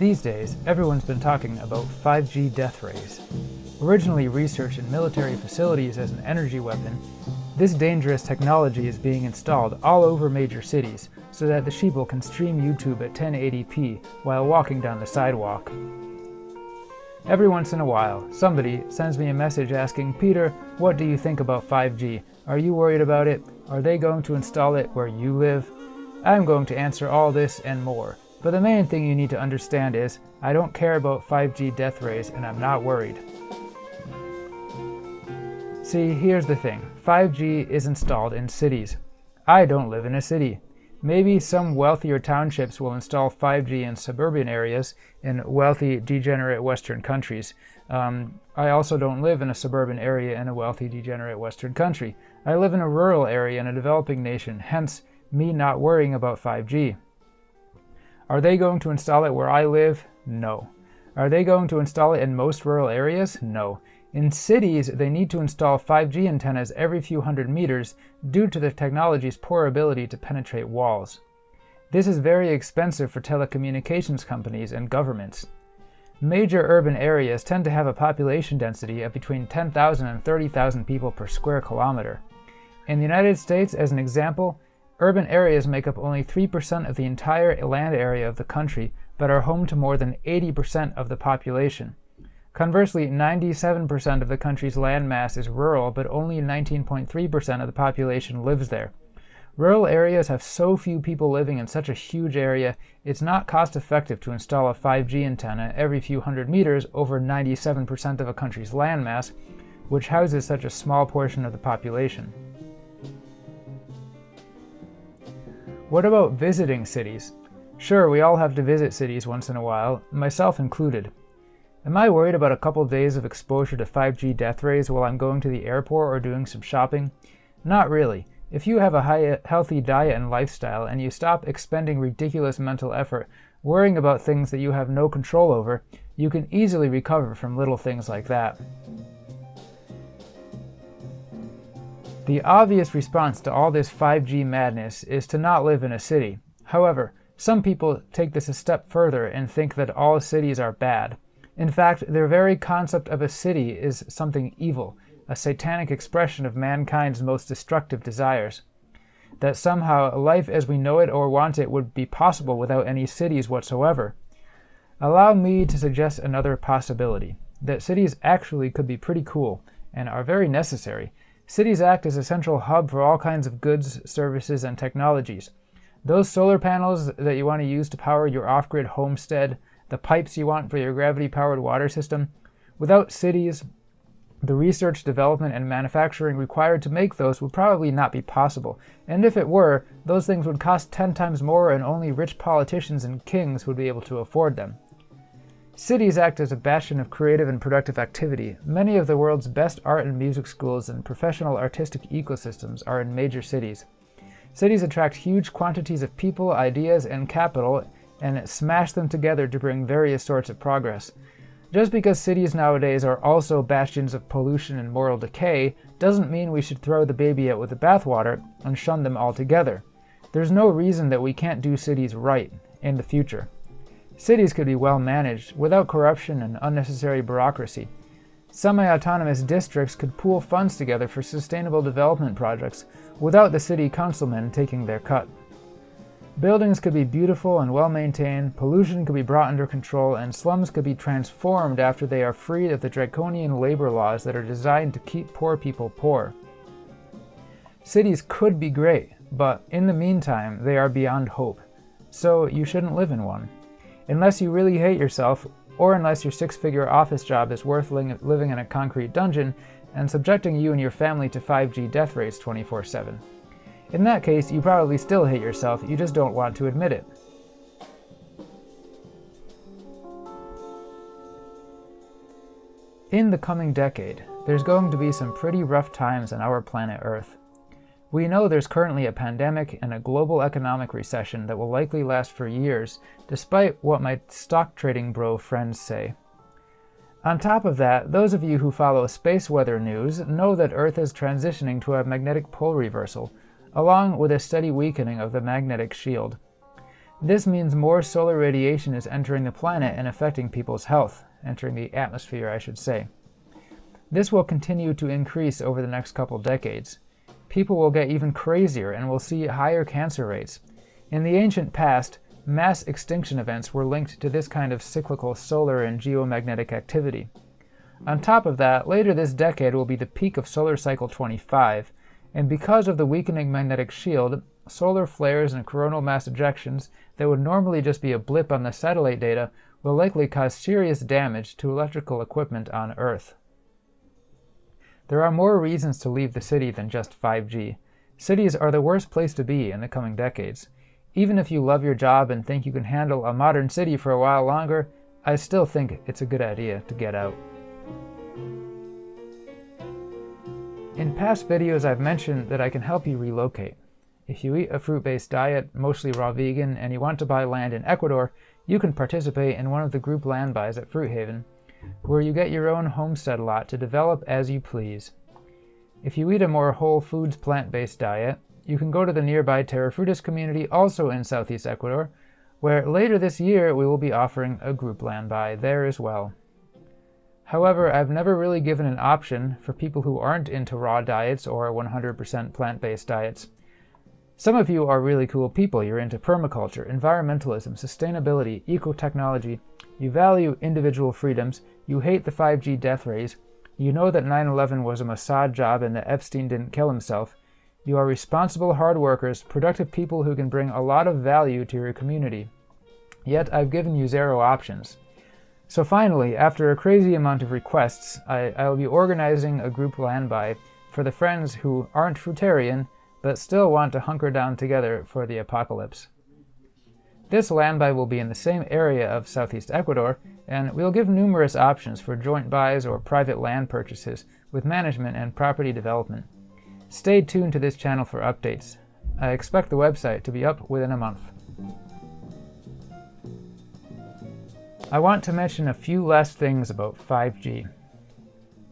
These days, everyone's been talking about 5G death rays. Originally researched in military facilities as an energy weapon, this dangerous technology is being installed all over major cities so that the sheeple can stream YouTube at 1080p while walking down the sidewalk. Every once in a while, somebody sends me a message asking, "Peter, what do you think about 5G? Are you worried about it? Are they going to install it where you live?" I'm going to answer all this and more, but the main thing you need to understand is, I don't care about 5G death rays and I'm not worried. See, here's the thing. 5G is installed in cities. I don't live in a city. Maybe some wealthier townships will install 5G in suburban areas in wealthy, degenerate Western countries. I also don't live in a suburban area in a wealthy, degenerate Western country. I live in a rural area in a developing nation, hence me not worrying about 5G. Are they going to install it where I live? No. Are they going to install it in most rural areas? No. In cities, they need to install 5G antennas every few hundred meters due to the technology's poor ability to penetrate walls. This is very expensive for telecommunications companies and governments. Major urban areas tend to have a population density of between 10,000 and 30,000 people per square kilometer. In the United States, as an example, urban areas make up only 3% of the entire land area of the country, but are home to more than 80% of the population. Conversely, 97% of the country's land mass is rural, but only 19.3% of the population lives there. Rural areas have so few people living in such a huge area, it's not cost-effective to install a 5G antenna every few hundred meters over 97% of a country's land mass, which houses such a small portion of the population. What about visiting cities? Sure, we all have to visit cities once in a while, myself included. Am I worried about a couple days of exposure to 5G death rays while I'm going to the airport or doing some shopping? Not really. If you have a healthy diet and lifestyle and you stop expending ridiculous mental effort worrying about things that you have no control over, you can easily recover from little things like that. The obvious response to all this 5G madness is to not live in a city. However, some people take this a step further and think that all cities are bad. In fact, their very concept of a city is something evil, a satanic expression of mankind's most destructive desires. That somehow life as we know it or want it would be possible without any cities whatsoever. Allow me to suggest another possibility, that cities actually could be pretty cool, and are very necessary. Cities act as a central hub for all kinds of goods, services, and technologies. Those solar panels that you want to use to power your off-grid homestead, the pipes you want for your gravity-powered water system. Without cities, the research, development, and manufacturing required to make those would probably not be possible. And if it were, those things would cost 10 times more and only rich politicians and kings would be able to afford them. Cities act as a bastion of creative and productive activity. Many of the world's best art and music schools and professional artistic ecosystems are in major cities. Cities attract huge quantities of people, ideas, and capital, and smash them together to bring various sorts of progress. Just because cities nowadays are also bastions of pollution and moral decay doesn't mean we should throw the baby out with the bathwater and shun them altogether. There's no reason that we can't do cities right in the future. Cities could be well managed, without corruption and unnecessary bureaucracy. Semi-autonomous districts could pool funds together for sustainable development projects without the city councilmen taking their cut. Buildings could be beautiful and well-maintained, pollution could be brought under control, and slums could be transformed after they are freed of the draconian labor laws that are designed to keep poor people poor. Cities could be great, but in the meantime, they are beyond hope. So you shouldn't live in one. Unless you really hate yourself, or unless your six-figure office job is worth living in a concrete dungeon and subjecting you and your family to 5G death rays 24/7. In that case, you probably still hate yourself, you just don't want to admit it. In the coming decade, there's going to be some pretty rough times on our planet Earth. We know there's currently a pandemic and a global economic recession that will likely last for years, despite what my stock trading bro friends say. On top of that, those of you who follow space weather news know that Earth is transitioning to a magnetic pole reversal, along with a steady weakening of the magnetic shield. This means more solar radiation is entering the planet and affecting people's health, entering the atmosphere, I should say. This will continue to increase over the next couple decades. People will get even crazier and will see higher cancer rates. In the ancient past, mass extinction events were linked to this kind of cyclical solar and geomagnetic activity. On top of that, later this decade will be the peak of solar cycle 25, and because of the weakening magnetic shield, solar flares and coronal mass ejections that would normally just be a blip on the satellite data will likely cause serious damage to electrical equipment on Earth. There are more reasons to leave the city than just 5G. Cities are the worst place to be in the coming decades. Even if you love your job and think you can handle a modern city for a while longer, I still think it's a good idea to get out. In past videos, I've mentioned that I can help you relocate. If you eat a fruit-based diet, mostly raw vegan, and you want to buy land in Ecuador, you can participate in one of the group land buys at Fruit Haven, where you get your own homestead lot to develop as you please. If you eat a more whole foods plant-based diet, you can go to the nearby Terra Frutis community, also in southeast Ecuador, where later this year we will be offering a group land buy there as well. However, I've never really given an option for people who aren't into raw diets or 100% plant-based diets. Some of you are really cool people. You're into permaculture, environmentalism, sustainability, eco-technology. You value individual freedoms. You hate the 5G death rays. You know that 9/11 was a Mossad job and that Epstein didn't kill himself. You are responsible hard workers, productive people who can bring a lot of value to your community. Yet I've given you 0 options. So finally, after a crazy amount of requests, I'll be organizing a group land buy for the friends who aren't fruitarian but still want to hunker down together for the apocalypse. This land buy will be in the same area of southeast Ecuador, and we'll give numerous options for joint buys or private land purchases with management and property development. Stay tuned to this channel for updates. I expect the website to be up within a month. I want to mention a few last things about 5G.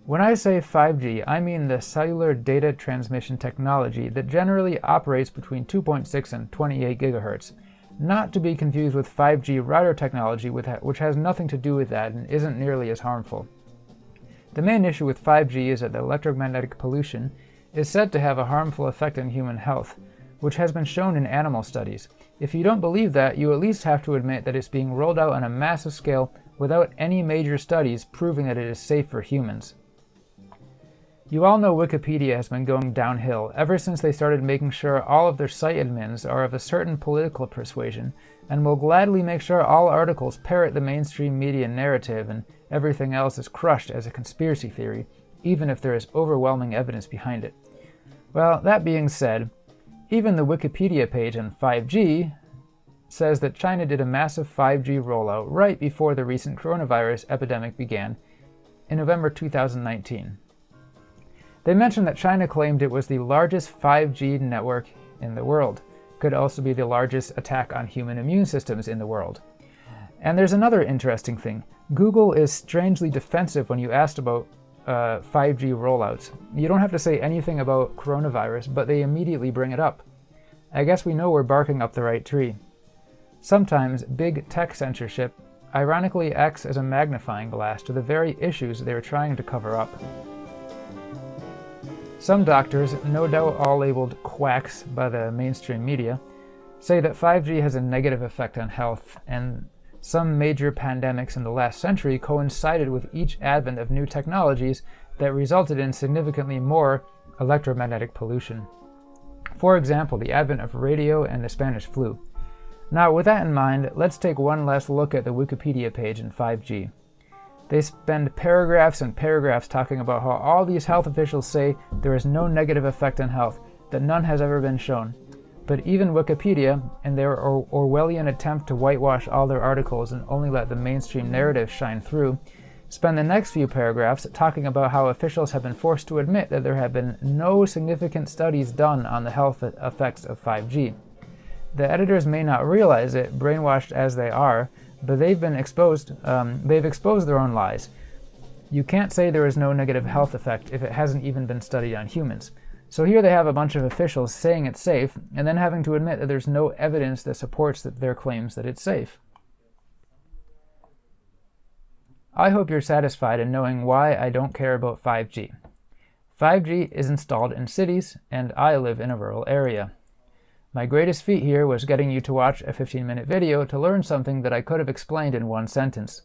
When I say 5G, I mean the cellular data transmission technology that generally operates between 2.6 and 28 GHz, not to be confused with 5G router technology which has nothing to do with that and isn't nearly as harmful. The main issue with 5G is that the electromagnetic pollution is said to have a harmful effect on human health, which has been shown in animal studies. If you don't believe that, you at least have to admit that it's being rolled out on a massive scale without any major studies proving that it is safe for humans. You all know Wikipedia has been going downhill ever since they started making sure all of their site admins are of a certain political persuasion and will gladly make sure all articles parrot the mainstream media narrative and everything else is crushed as a conspiracy theory, even if there is overwhelming evidence behind it. Well, that being said, even the Wikipedia page on 5G says that China did a massive 5G rollout right before the recent coronavirus epidemic began in November 2019. They mentioned that China claimed it was the largest 5G network in the world. Could also be the largest attack on human immune systems in the world. And there's another interesting thing. Google is strangely defensive when you asked about 5G rollouts. You don't have to say anything about coronavirus, but they immediately bring it up. I guess we know we're barking up the right tree. Sometimes big tech censorship ironically acts as a magnifying glass to the very issues they were trying to cover up. Some doctors, no doubt all labeled quacks by the mainstream media, say that 5G has a negative effect on health, and some major pandemics in the last century coincided with each advent of new technologies that resulted in significantly more electromagnetic pollution. For example, the advent of radio and the Spanish flu. Now, with that in mind, let's take one last look at the Wikipedia page in 5G. They spend paragraphs and paragraphs talking about how all these health officials say there is no negative effect on health, that none has ever been shown. But even Wikipedia, in their Orwellian attempt to whitewash all their articles and only let the mainstream narrative shine through, spend the next few paragraphs talking about how officials have been forced to admit that there have been no significant studies done on the health effects of 5G. The editors may not realize it, brainwashed as they are, but they've exposed their own lies. You can't say there is no negative health effect if it hasn't even been studied on humans. So here they have a bunch of officials saying it's safe, and then having to admit that there's no evidence that supports their claims that it's safe. I hope you're satisfied in knowing why I don't care about 5G. 5G is installed in cities, and I live in a rural area. My greatest feat here was getting you to watch a 15-minute video to learn something that I could have explained in one sentence.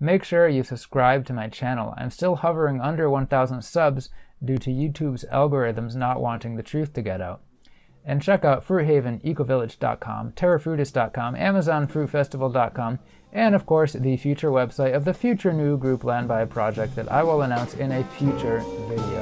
Make sure you subscribe to my channel. I'm still hovering under 1,000 subs due to YouTube's algorithms not wanting the truth to get out. And check out FruithavenEcoVillage.com, TerraFruitus.com, AmazonFruitFestival.com, and of course the future website of the future new group Land By Project that I will announce in a future video.